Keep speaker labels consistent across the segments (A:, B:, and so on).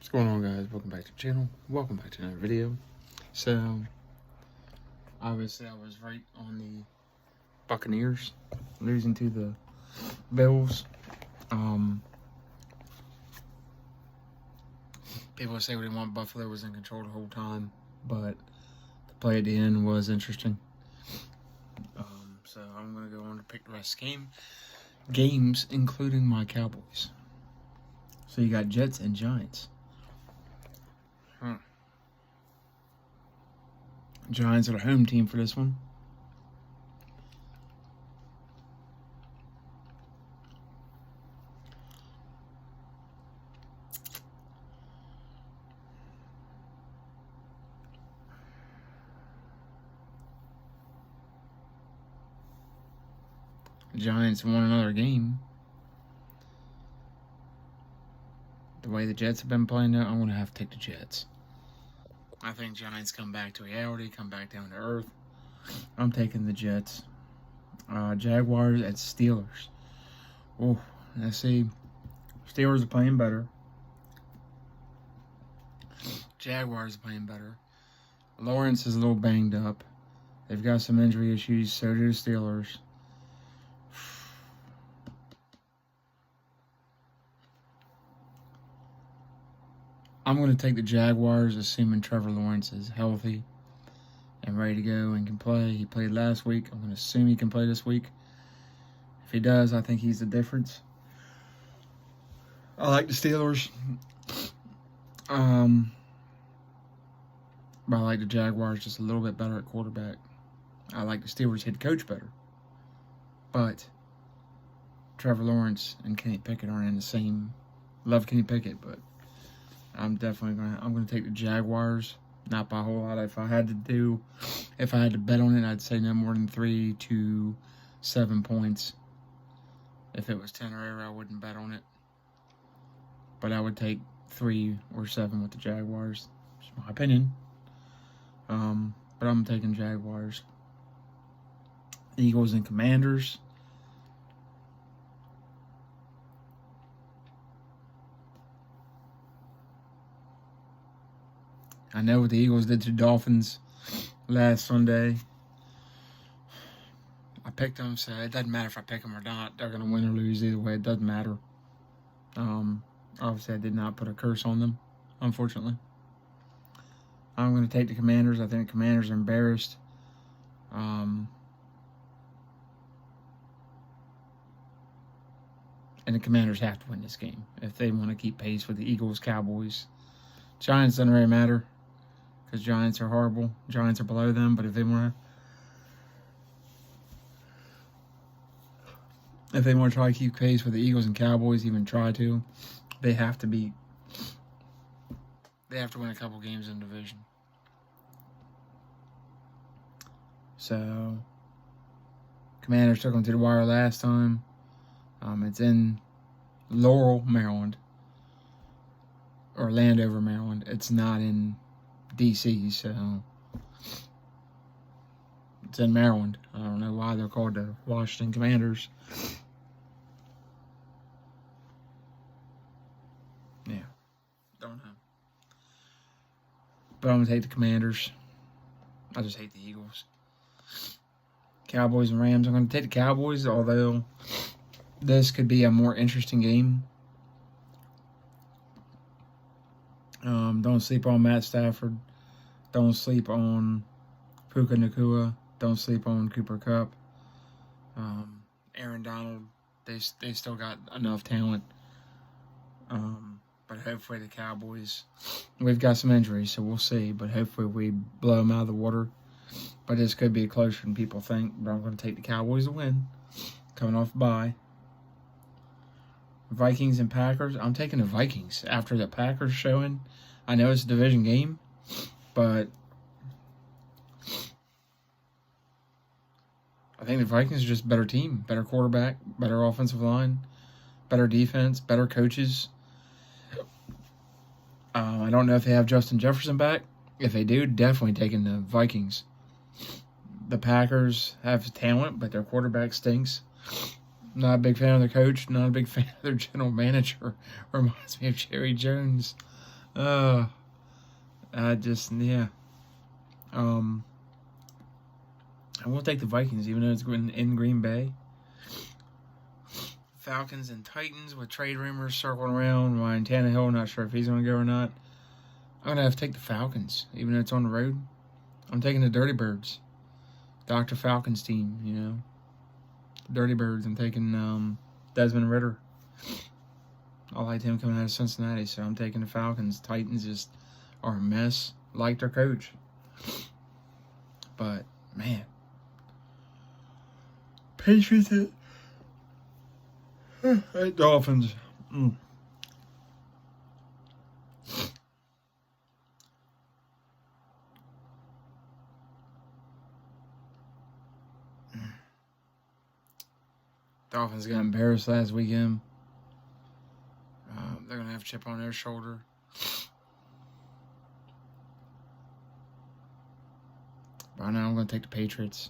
A: What's going on, guys? Welcome back to the channel. Welcome back to another video. So, obviously I was right on the Buccaneers losing to the Bills. People say what they want. Buffalo was in control the whole time, but the play at the end was interesting. So I'm going to go on to pick the rest of the games, including my Cowboys. So you got Jets and Giants. Giants are the home team for this one. The Giants won another game. The way the Jets have been playing now, I'm going to have to take the Jets. I think Giants come back to reality, come back down to earth. I'm taking the Jets. Jaguars at Steelers. Oh, let's see. Steelers are playing better. Jaguars are playing better. Lawrence is a little banged up. They've got some injury issues, so do the Steelers. I'm going to take the Jaguars, assuming Trevor Lawrence is healthy and ready to go and can play. He played last week. I'm going to assume he can play this week. If he does, I think he's the difference. I like the Steelers. But I like the Jaguars just a little bit better at quarterback. I like the Steelers head coach better. But Trevor Lawrence and Kenny Pickett aren't in the same. Love Kenny Pickett, but I'm gonna take the Jaguars, not by a whole lot. If I had to bet on it, I'd say no more than 3 to 7 points. If it was 10 or 8, I wouldn't bet on it. But I would take 3 or 7 with the Jaguars. It's my opinion. But I'm taking Jaguars. Eagles and Commanders. I know what the Eagles did to the Dolphins last Sunday. I picked them, so it doesn't matter if I pick them or not. They're going to win or lose either way. It doesn't matter. Obviously, I did not put a curse on them, unfortunately. I'm going to take the Commanders. I think the Commanders are embarrassed. And the Commanders have to win this game if they want to keep pace with the Eagles, Cowboys. Giants doesn't really matter because Giants are horrible. Giants are below them, but if they want to try to keep pace with the Eagles and Cowboys, even try to, they have to win a couple games in the division. So, Commanders took them to the wire last time. It's in Laurel, Maryland. Or Landover, Maryland. It's not in D.C., so it's in Maryland. I don't know why they're called the Washington Commanders. Yeah, don't know. But I'm going to take the Commanders. I just hate the Eagles. Cowboys and Rams. I'm going to take the Cowboys, although this could be a more interesting game. Don't sleep on Matt Stafford. Don't sleep on Puka Nacua. Don't sleep on Cooper Kupp. Aaron Donald. They still got enough talent. But hopefully the Cowboys. We've got some injuries, so we'll see. But hopefully we blow them out of the water. But this could be closer than people think. But I'm going to take the Cowboys to win. Coming off bye. Vikings and Packers. I'm taking the Vikings after the Packers showing. I know it's a division game, but I think the Vikings are just a better team, better quarterback, better offensive line, better defense, better coaches. I don't know if they have Justin Jefferson back. If they do, definitely taking the Vikings. The Packers have talent, but their quarterback stinks. Not a big fan of their coach. Not a big fan of their general manager. Reminds me of Jerry Jones. Uh, yeah. I won't take the Vikings, even though it's in Green Bay. Falcons and Titans with trade rumors circling around. Ryan Tannehill, not sure if he's going to go or not. I'm going to have to take the Falcons, even though it's on the road. I'm taking the Dirty Birds. Dr. Falcon's team, you know. Dirty Birds. I'm taking Desmond Ridder. I liked him coming out of Cincinnati, so I'm taking the Falcons. Titans just are a mess, like their coach. But, man. Patriots at Dolphins. Dolphins got embarrassed last weekend. They're going to have a chip on their shoulder. Right now, I'm going to take the Patriots.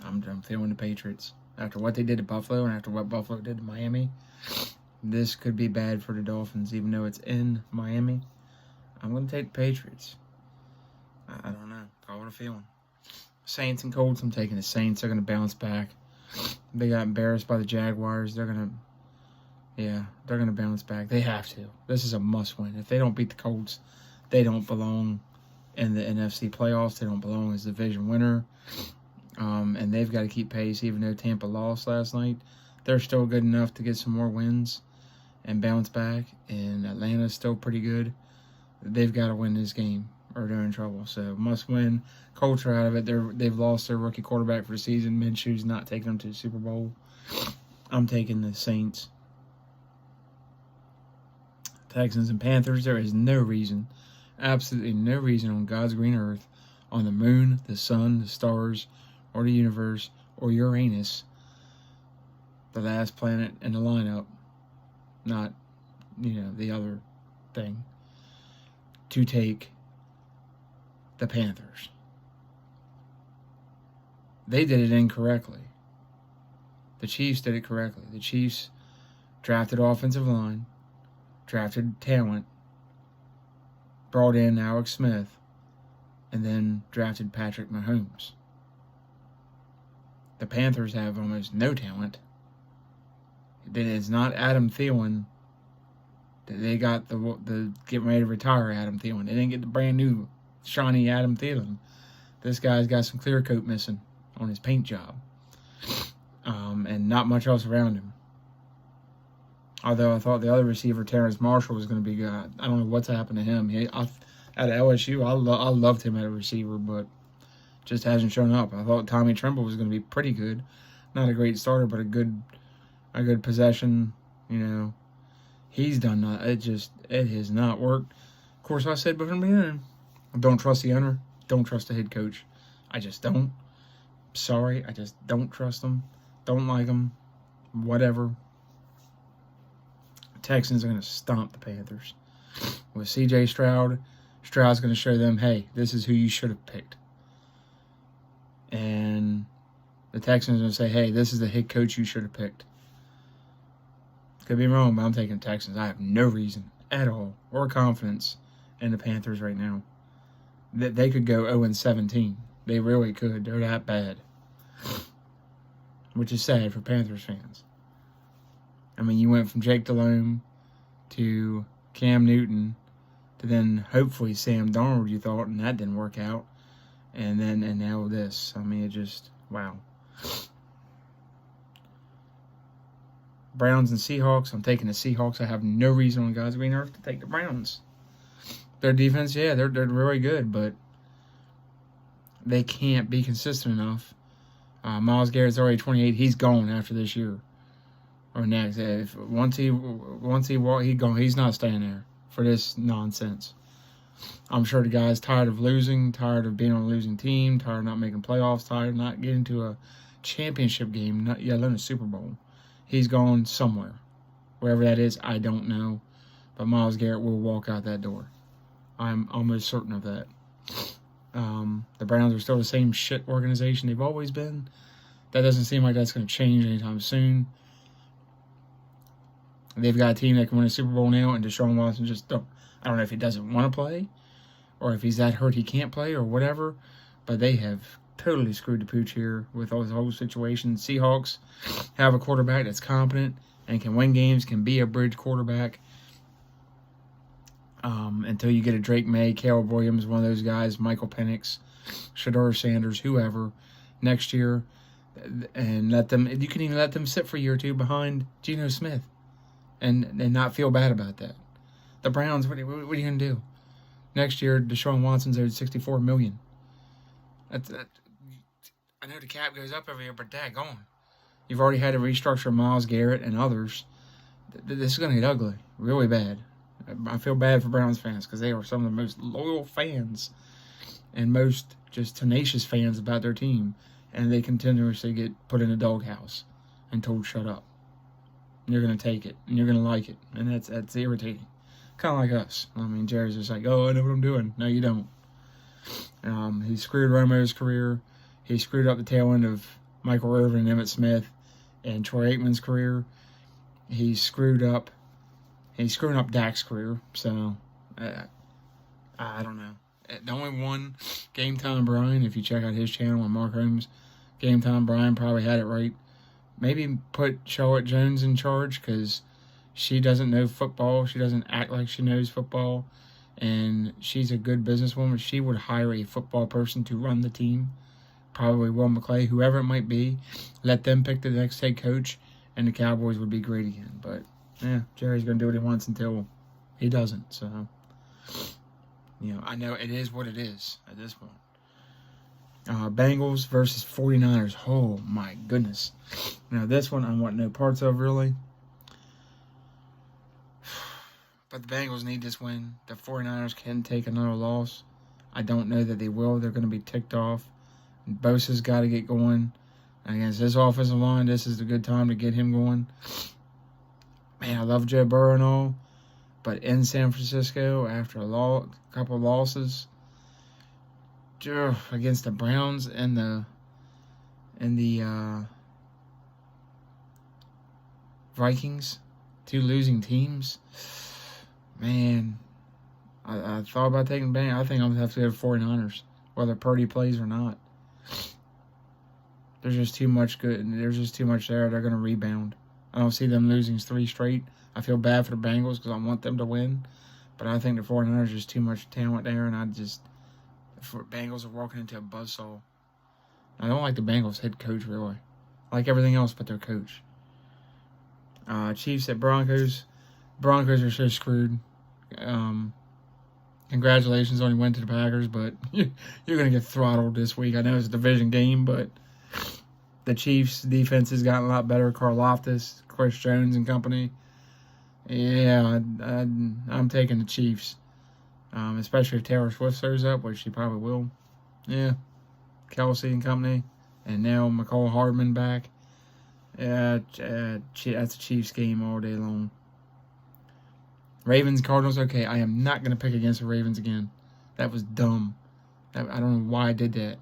A: I'm feeling the Patriots. After what they did to Buffalo and after what Buffalo did to Miami, this could be bad for the Dolphins, even though it's in Miami. I'm going to take the Patriots. I don't know. Call it a feeling. Saints and Colts, I'm taking the Saints. They're going to bounce back. They got embarrassed by the Jaguars. They're going to bounce back. They have to. This is a must-win. If they don't beat the Colts, they don't belong in the NFC playoffs. They don't belong as division winner. And they've got to keep pace, even though Tampa lost last night. They're still good enough to get some more wins and bounce back. And Atlanta's still pretty good. They've got to win this game or they're in trouble. So must win. Colts are out of it. They've lost their rookie quarterback for the season. Minshew's not taking them to the Super Bowl. I'm taking the Saints. Texans and Panthers. There is no reason, absolutely no reason on God's green earth, on the moon, the sun, the stars, or the universe, or Uranus, the last planet in the lineup, not, the other thing, to take the Panthers. They did it incorrectly. The Chiefs did it correctly. The Chiefs drafted offensive line, drafted talent, brought in Alex Smith, and then drafted Patrick Mahomes. The Panthers have almost no talent. It is not Adam Thielen. They got the getting ready to retire Adam Thielen. They didn't get the brand new shiny Adam Thielen. This guy's got some clear coat missing on his paint job, and not much else around him. Although I thought the other receiver, Terrence Marshall, was going to be good. I don't know what's happened to him. At LSU, I loved him at a receiver, but just hasn't shown up. I thought Tommy Tremble was going to be pretty good. Not a great starter, but a good possession. He's done that. It has not worked. Of course, I said before the beginning, don't trust the owner. Don't trust the head coach. I just don't. Sorry, I just don't trust them. Don't like them. Whatever. Texans are going to stomp the Panthers. With C.J. Stroud's going to show them, hey, this is who you should have picked. And the Texans are going to say, hey, this is the head coach you should have picked. Could be wrong, but I'm taking the Texans. I have no reason at all or confidence in the Panthers right now. That they could go 0-17. They really could. They're that bad. Which is sad for Panthers fans. I mean, you went from Jake Delhomme to Cam Newton to then hopefully Sam Darnold, you thought, and that didn't work out. And now this. I mean, it just, wow. Browns and Seahawks. I'm taking the Seahawks. I have no reason on God's green earth to take the Browns. Their defense, yeah, they're really good, but they can't be consistent enough. Myles Garrett's already 28. He's gone after this year or next. Once he walk, he's gone. He's not staying there for this nonsense. I'm sure the guy's tired of losing, tired of being on a losing team, tired of not making playoffs, tired of not getting to a championship game, not yet alone a Super Bowl. He's gone somewhere. Wherever that is, I don't know. But Myles Garrett will walk out that door. I'm almost certain of that. The Browns are still the same shit organization they've always been. That doesn't seem like that's going to change anytime soon. They've got a team that can win a Super Bowl now, and Deshaun Watson just don't. I don't know if he doesn't want to play or if he's that hurt he can't play or whatever, but they have totally screwed the pooch here with all this whole situation. Seahawks have a quarterback that's competent and can win games, can be a bridge quarterback. Until you get a Drake May, Caleb Williams, one of those guys, Michael Penix, Shedeur Sanders, whoever, next year, and you can even let them sit for a year or two behind Geno Smith and not feel bad about that. The Browns, what are you going to do? Next year, Deshaun Watson's owed $64 million. I know the cap goes up every year, but daggone. You've already had to restructure Myles Garrett and others. This is going to get ugly, really bad. I feel bad for Browns fans because they are some of the most loyal fans and most just tenacious fans about their team, and they continuously get put in a doghouse and told shut up. And you're going to take it, and you're going to like it, and that's irritating. Kind of like us. I mean, Jerry's just like, oh, I know what I'm doing. No, you don't. He screwed Romo's career. He screwed up the tail end of Michael Irvin and Emmitt Smith and Troy Aikman's career. He's screwing up Dak's career, so I don't know. The only one, Game Time Brian, if you check out his channel on Mark Holmes, Game Time Brian probably had it right. Maybe put Charlotte Jones in charge because she doesn't know football. She doesn't act like she knows football, and she's a good businesswoman. She would hire a football person to run the team, probably Will McClay, whoever it might be. Let them pick the next head coach, and the Cowboys would be great again, but yeah, Jerry's going to do what he wants until he doesn't. So, I know it is what it is at this point. Bengals versus 49ers. Oh, my goodness. Now, this one I want no parts of, really. But the Bengals need this win. The 49ers can take another loss. I don't know that they will. They're going to be ticked off. Bosa's got to get going. And against this offensive line, this is a good time to get him going. Man, I love Joe Burrow and all, but in San Francisco, after a couple of losses against the Browns and the Vikings, two losing teams, man, I thought about taking Bang. I think I'm going to have to go to 49ers, whether Purdy plays or not. There's just too much good. There's just too much there. They're going to rebound. I don't see them losing 3 straight. I feel bad for the Bengals because I want them to win. But I think the 49ers, just too much talent there. And the Bengals are walking into a buzzsaw. I don't like the Bengals head coach, really. I like everything else but their coach. Chiefs at Broncos. Broncos are so screwed. Congratulations on your win to the Packers, but you're going to get throttled this week. I know it's a division game, but the Chiefs' defense has gotten a lot better. Karlaftis, Chris Jones and company. Yeah, I'm taking the Chiefs, especially if Taylor Swift shows up, which she probably will. Yeah, Kelsey and company, and now McCall Hardman back. Yeah, that's a Chiefs game all day long. Ravens, Cardinals, okay, I am not going to pick against the Ravens again. That was dumb. I don't know why I did that.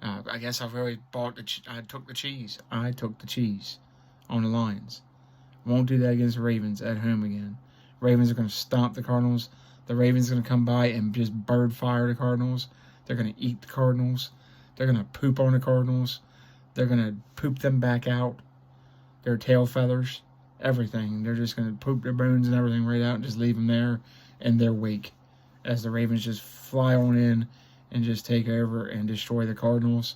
A: I guess I really I took the cheese. I took the cheese on the Lions. Won't do that against the Ravens at home again. Ravens are going to stomp the Cardinals. The Ravens are going to come by and just bird fire the Cardinals. They're going to eat the Cardinals. They're going to poop on the Cardinals. They're going to poop them back out. Their tail feathers, everything. They're just going to poop their bones and everything right out and just leave them there in their wake as the Ravens just fly on in and just take over and destroy the Cardinals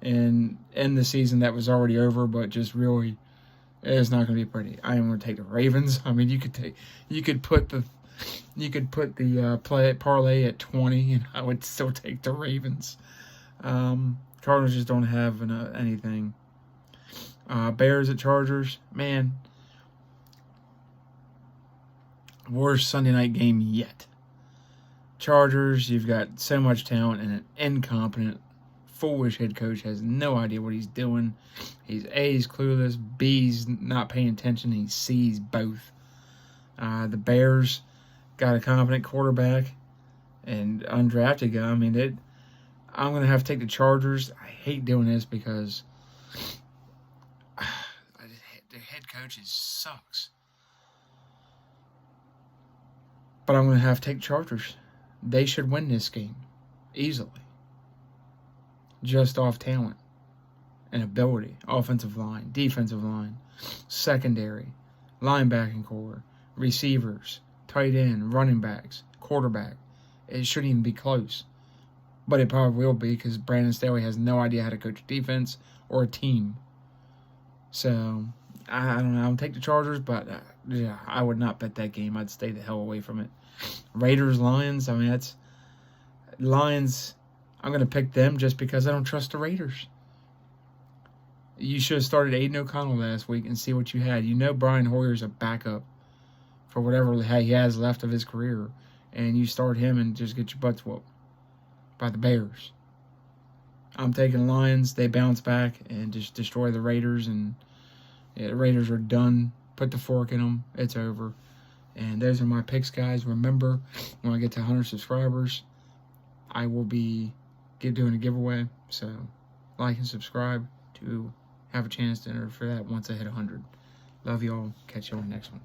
A: and end the season that was already over, but just really, it's not going to be pretty. I am going to take the Ravens. I mean, you could put the parlay at 20, and I would still take the Ravens. Cardinals just don't have anything. Bears at Chargers, man, worst Sunday night game yet. Chargers, you've got so much talent and an incompetent, foolish head coach has no idea what he's doing. He's clueless, B's not paying attention, he sees both. The Bears got a competent quarterback and undrafted guy. I mean, I'm going to have to take the Chargers. I hate doing this because the head coach sucks. But I'm going to have to take Chargers. They should win this game easily. Just off talent and ability. Offensive line, defensive line, secondary, linebacking core, receivers, tight end, running backs, quarterback. It shouldn't even be close. But it probably will be because Brandon Staley has no idea how to coach a defense or a team. So, I don't know. I'll take the Chargers, but yeah, I would not bet that game. I'd stay the hell away from it. Raiders, Lions. I mean, that's Lions. I'm going to pick them just because I don't trust the Raiders. You should have started Aiden O'Connell last week and see what you had. You know Brian Hoyer's a backup for whatever he has left of his career. And you start him and just get your butts whooped by the Bears. I'm taking Lions. They bounce back and just destroy the Raiders. And yeah, the Raiders are done. Put the fork in them. It's over. And those are my picks, guys. Remember, when I get to 100 subscribers, I will be doing a giveaway. So like and subscribe to have a chance to enter for that once I hit 100. Love y'all. Catch you on the next one.